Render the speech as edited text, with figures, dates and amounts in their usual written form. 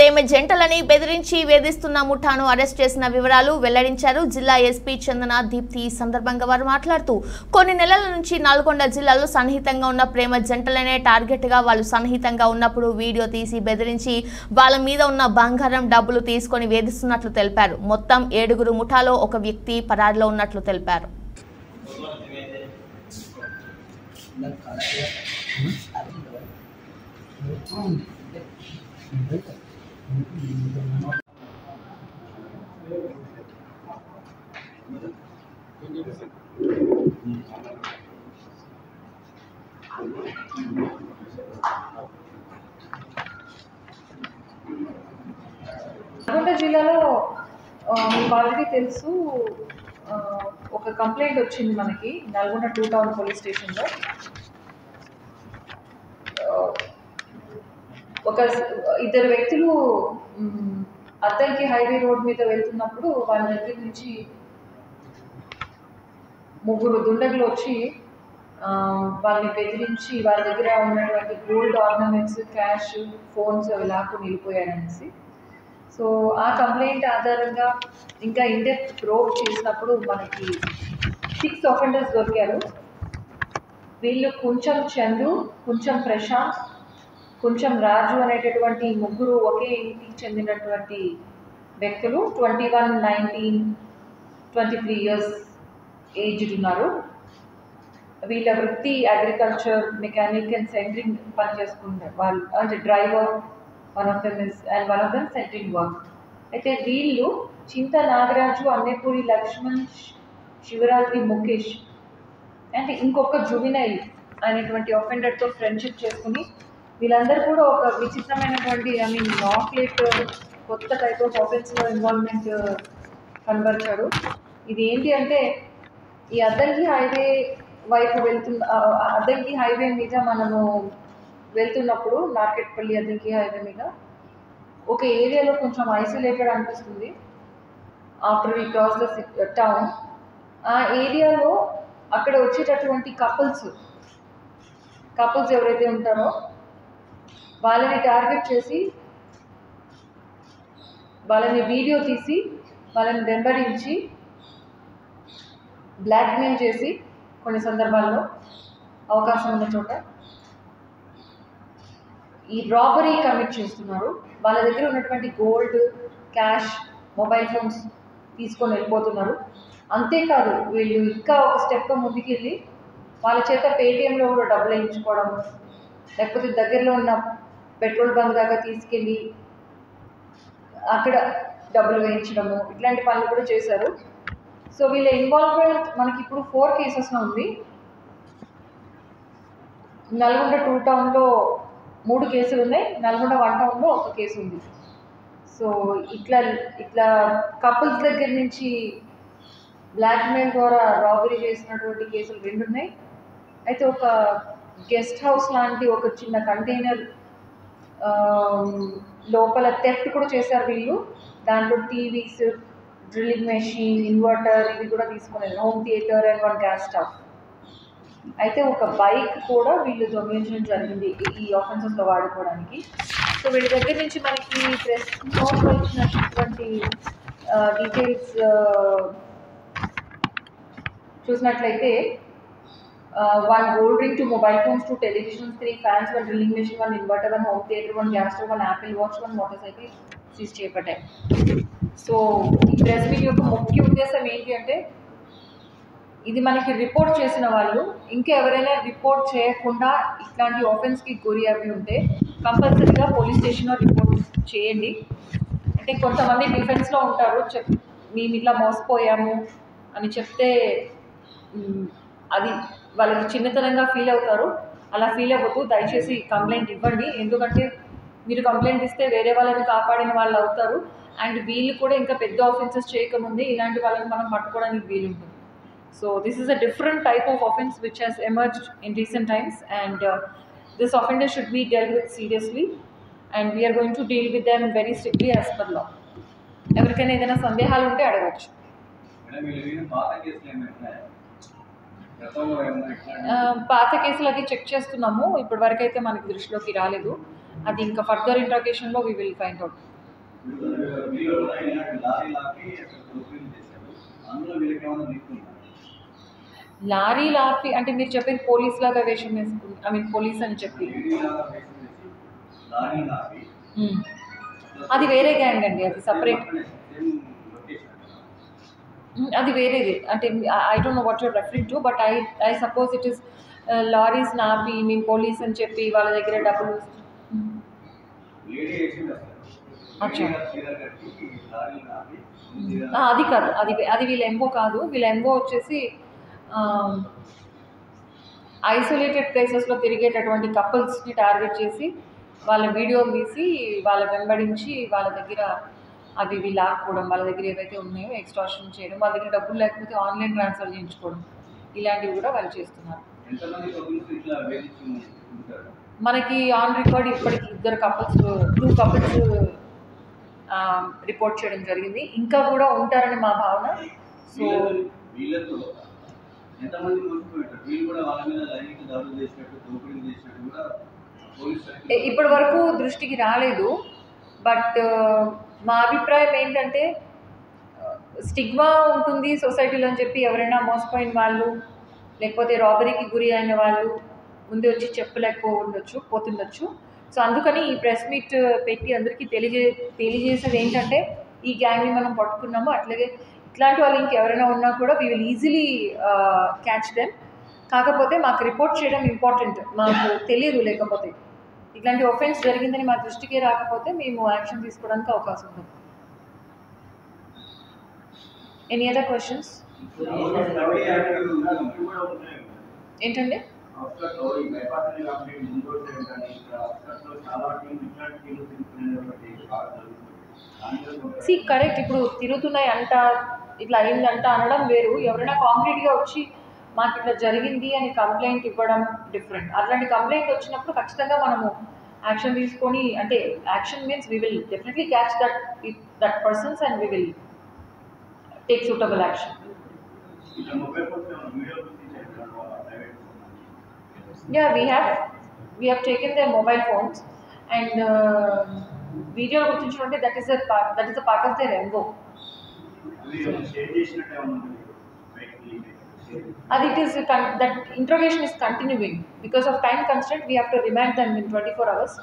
ప్రేమ జంటలని బెదిరించి వేధిస్తున్న ముఠాను అరెస్ట్ చేసిన వివరాలు వెల్లడించారు జిల్లా ఎస్పీ చందన దీప్తి. ఈ సందర్భంగా వారు మాట్లాడుతూ కొన్ని నెలల నుంచి నల్గొండ జిల్లాలో సన్నిహితంగా ఉన్న ప్రేమ జంటలనే టార్గెట్ గా వాళ్ళు సన్నిహితంగా ఉన్నప్పుడు వీడియో తీసి బెదిరించి వాళ్ళ మీద ఉన్న బంగారం డబ్బులు తీసుకొని వేధిస్తున్నట్లు తెలిపారు. మొత్తం 7 ముఠాలో ఒక వ్యక్తి పరారీలో ఉన్నట్లు తెలిపారు. నల్గొండ జిల్లాలో మీకు ఆల్రెడీ తెలుసు, ఒక కంప్లైంట్ వచ్చింది మనకి నల్గొండ 2 టౌన్ పోలీస్ స్టేషన్లో. ఒక 2 వ్యక్తులు అద్దంకి హైవే రోడ్ మీద వెళ్తున్నప్పుడు వాళ్ళ దగ్గర నుంచి 3 దుండగులు వచ్చి వాళ్ళని బెదిరించి వాళ్ళ దగ్గర ఉన్నటువంటి గోల్డ్ ఆర్నమెంట్స్, క్యాష్, ఫోన్స్ అవి లాక్కుని వెళ్ళిపోయారనేసి. సో ఆ కంప్లైంట్ ఆధారంగా ఇంకా ఇన్డెప్త్ ప్రోబ్ చేసినప్పుడు మనకి 6 అఫెండర్స్ దొరికారు. వీళ్ళు కొంచెం చందు, కొంచెం ప్రశాంత్, కొంచెం రాజు అనేటటువంటి 3 ఒకే ఇంటికి చెందినటువంటి వ్యక్తులు. 21, 19, 23 ఇయర్స్ ఏజ్డ్ ఉన్నారు. వీళ్ళ వృత్తి అగ్రికల్చర్, మెకానిక్ అండ్ సెంటరింగ్ పని చేసుకుంటారు. వాళ్ళు అంటే driver, one of them centering work. అయితే వీళ్ళు చింత నాగరాజు, అన్నేపూరి లక్ష్మణ్, శివరాత్రి ముఖేష్ అంటే ఇంకొక జువినైల్ అనేటువంటి అఫెండర్తో ఫ్రెండ్షిప్ చేసుకుని వీళ్ళందరూ కూడా ఒక విచిత్రమైనటువంటి నాక్లెట్ కొత్త టైప్ ఆఫ్ ఆఫెన్స్లో ఇన్వాల్వ్మెంట్ కనబరిచాడు. ఇది ఏంటి అంటే, ఈ అద్దంకి హైవే వైపు అద్దంకి హైవే మీద మనము వెళ్తున్నప్పుడు నార్కెట్పల్లి అద్దంకి హైవే మీద ఒక ఏరియాలో కొంచెం ఐసోలేటెడ్ అనిపిస్తుంది. After we cross the town, ఆ ఏరియాలో అక్కడ వచ్చేటటువంటి కపుల్స్ ఎవరైతే ఉంటారో వాళ్ళని టార్గెట్ చేసి వాళ్ళని వీడియో తీసి వాళ్ళని వెంబడించి బ్లాక్మెయిల్ చేసి కొన్ని సందర్భాల్లో అవకాశం ఉన్న చోట ఈ రాబరీ కమిట్ చేస్తున్నారు. వాళ్ళ దగ్గర ఉన్నటువంటి గోల్డ్, క్యాష్, మొబైల్ ఫోన్స్ తీసుకొని వెళ్ళిపోతున్నారు. అంతేకాదు వీళ్ళు ఇంకా ఒక స్టెప్ ముందుకెళ్ళి వాళ్ళ చేత పేటిఎంలో కూడా డబ్బులు వేయించుకోవడం, లేకపోతే దగ్గరలో ఉన్న పెట్రోల్ బంక్ దాకా తీసుకెళ్ళి అక్కడ డబ్బులు వేయించడము, ఇట్లాంటి పనులు కూడా చేశారు. సో వీళ్ళ ఇన్వాల్వ్మెంట్ మనకి ఇప్పుడు 4 కేసెస్లో ఉంది. నల్గొండ 2 టౌన్లో 3 కేసులు ఉన్నాయి, నల్గొండ 1 టౌన్లో 1 కేసు ఉంది. సో ఇట్లా కపుల్స్ దగ్గర నుంచి బ్లాక్మెయిల్ ద్వారా రాబరీ చేసినటువంటి కేసులు 2 ఉన్నాయి. అయితే ఒక గెస్ట్ హౌస్ లాంటి ఒక చిన్న కంటైనర్ లోపల థెఫ్ట్ కూడా చేశారు వీళ్ళు. దాంట్లో టీవీస్, డ్రిల్లింగ్ మెషిన్, ఇన్వర్టర్ ఇవి కూడా తీసుకునేది, home theatre and 1 gas stove. అయితే ఒక బైక్ కూడా వీళ్ళు దొంగిలించడం జరిగింది ఈ ఆఫెన్సెస్లో వాడుకోవడానికి. సో వీళ్ళ దగ్గర నుంచి మనకి ప్రెస్ నోట్లో ఇచ్చినటువంటి డీటెయిల్స్ చూసినట్లయితే 1 gold ring, 2 mobile phones, 2 televisions, 3 fans, 1 drilling machine, 1 inverter, 1 home theater, 1 gas stove, 1 Apple Watch, 1 motorcycle seize చేయబడ్డాయి. సో ఈ ప్రెస్ మీట్ యొక్క ముఖ్య ఉద్దేశం ఏంటి అంటే, ఇది మనకి రిపోర్ట్ చేసిన వాళ్ళు ఇంకా ఎవరైనా రిపోర్ట్ చేయకుండా ఇట్లాంటి ఆఫెన్స్కి గురి అవి ఉంటే కంపల్సరీగా పోలీస్ స్టేషన్లో రిపోర్ట్ చేయండి. అంటే కొంతమంది డిఫెన్స్లో ఉంటారు, మేము ఇట్లా మోసపోయాము అని చెప్తే అది వాళ్ళకి చిన్నతనంగా ఫీల్ అవుతారు. అలా ఫీల్ అవ్వద్దు, దయచేసి కంప్లైంట్ ఇవ్వండి. ఎందుకంటే మీరు కంప్లైంట్ ఇస్తే వేరే వాళ్ళని కాపాడిన వాళ్ళు అవుతారు. అండ్ వీళ్ళు కూడా ఇంకా పెద్ద ఆఫెన్సెస్ చేయకముందే ఇలాంటి వాళ్ళని మనం పట్టుకోవడానికి వీలుంటుంది. So this is a different type of offence which has emerged in recent times, and this offender should be dealt with seriously, and we are going to deal with them very strictly as per law. ఎవరికైనా ఏదైనా సందేహాలు ఉంటే అడగచ్చు. పాత కేసులు అది check చేస్తున్నాము, ఇప్పటి వరకు అయితే మనకి దృష్టిలోకి రాలేదు. అది ఇంకా ఫర్దర్ ఇంట్రాగేషన్లో వి విల్ ఫైండ్ అవుట్. లారీ లాపి అంటే మీరు చెప్పేది పోలీస్ లాగా వేషం వేసుకుని, ఐ మీన్ పోలీస్ అని చెప్పి అది వేరే గ్యాంగ్ అండి, అది సపరేట్, అది వేరేది. అంటే I don't know what your referring to, but I suppose it is లారీస్ నాపి మేము పోలీస్ అని చెప్పి వాళ్ళ దగ్గర డబ్బులు. అచ్చా, అది కాదు, అది వీళ్ళ ఎంఓ కాదు. వీళ్ళ ఎంఓ వచ్చేసి ఐసోలేటెడ్ ప్లేసెస్లో తిరిగేటటువంటి కపుల్స్ని టార్గెట్ చేసి వాళ్ళ వీడియోలు తీసి వాళ్ళ వెంబడించి వాళ్ళ దగ్గర అవి ఇవి లాక్కోవడం, వాళ్ళ దగ్గర ఏవైతే ఉన్నాయో ఎక్స్ట్రాక్షన్ చేయడం, వాళ్ళ దగ్గర డబ్బులు లేకపోతే ఆన్లైన్ ట్రాన్స్ఫర్ చేయించుకోవడం, ఇలాంటివి కూడా వాళ్ళు చేస్తున్నారు. మనకి ఆన్ రికార్డ్ ఇప్పటికి 2 కపుల్స్ రిపోర్ట్ చేయడం జరిగింది. ఇంకా కూడా ఉంటారని మా భావన. సో ఇప్పటి వరకు దృష్టికి రాలేదు. బట్ మా అభిప్రాయం ఏంటంటే స్టిగ్మా ఉంటుంది సొసైటీలో అని చెప్పి ఎవరైనా మోసపోయిన వాళ్ళు లేకపోతే రాబరీకి గురి అయిన వాళ్ళు ముందు వచ్చి పోతుండొచ్చు. సో అందుకని ఈ ప్రెస్ మీట్ పెట్టి అందరికీ తెలియజేసేది ఏంటంటే ఈ గ్యాంగ్ని మనం పట్టుకున్నాము, అట్లాగే ఇట్లాంటి వాళ్ళు ఇంకెవరైనా ఉన్నా కూడా we will easily catch them. కాకపోతే మాకు రిపోర్ట్ చేయడం ఇంపార్టెంట్. మాకు తెలియదు, లేకపోతే ఇట్లాంటి ఒఫెన్స్ జరిగిందని మా దృష్టికి రాకపోతే మేము యాక్షన్ తీసుకోవడానికి అవకాశం ఉంది. Any other questions? ఏంటండి? కరెక్ట్. ఇప్పుడు తిరుగుతున్నాయి అంట, ఇట్లా అయిందంట అనడం వేరు. ఎవరైనా కాంక్రీట్గా వచ్చి మాకు ఇట్లా జరిగింది అని కంప్లైంట్ ఇవ్వడం డిఫరెంట్. అట్లాంటి కంప్లైంట్ వచ్చినప్పుడు ఖచ్చితంగా మనము యాక్షన్ తీసుకొని, అంటే action means we will definitely catch that persons and we will take suitable action. Yeah, we have taken their mobile phones and video గుర్తించుకుంటే that is a part of their MO. And it is that interrogation is continuing because of time constraint. We have to remand them in 24 hours.